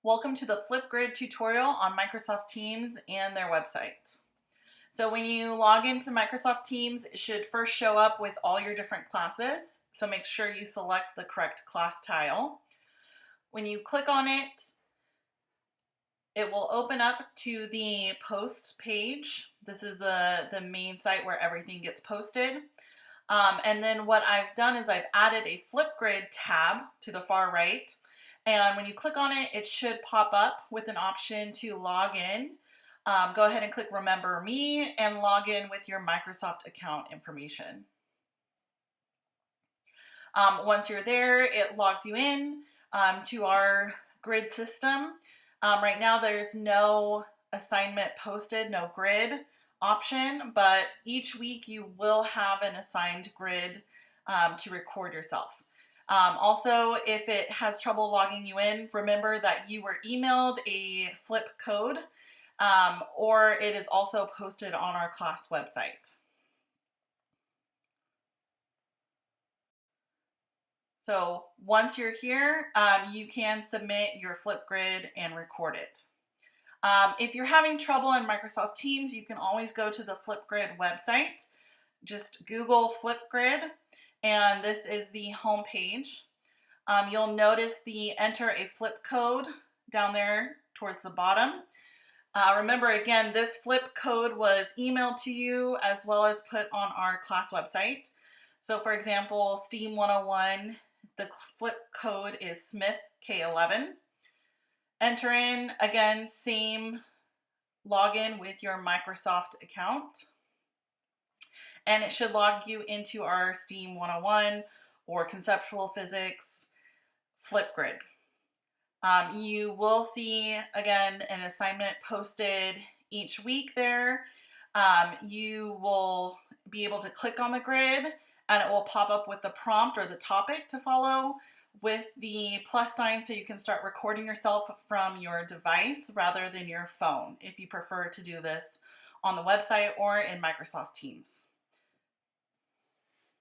Welcome to the Flipgrid tutorial on Microsoft Teams and their website. So when you log into Microsoft Teams, it should first show up with all your different classes. So make sure you select the correct class tile. When you click on it, it will open up to the post page. This is the main site where everything gets posted. And then what I've done is I've added a Flipgrid tab to the far right. And when you click on it, it should pop up with an option to log in. Go ahead and click Remember Me and log in with your Microsoft account information. Once you're there, it logs you in to our grid system. Right now there's no assignment posted, no grid option, but each week you will have an assigned grid to record yourself. Also, if it has trouble logging you in, remember that you were emailed a flip code, or it is also posted on our class website. So once you're here, you can submit your Flipgrid and record it. If you're having trouble in Microsoft Teams, you can always go to the Flipgrid website. Just Google Flipgrid. And this is the home page. You'll notice the enter a flip code down there towards the bottom. Remember again, this flip code was emailed to you as well as put on our class website. So for example, STEAM 101, the flip code is Smith K11. Enter in, again, same login with your Microsoft account. And it should log you into our STEAM 101 or Conceptual Physics Flipgrid. You will see, again, an assignment posted each week there. You will be able to click on the grid and it will pop up with the prompt or the topic to follow with the plus sign so you can start recording yourself from your device rather than your phone if you prefer to do this on the website or in Microsoft Teams.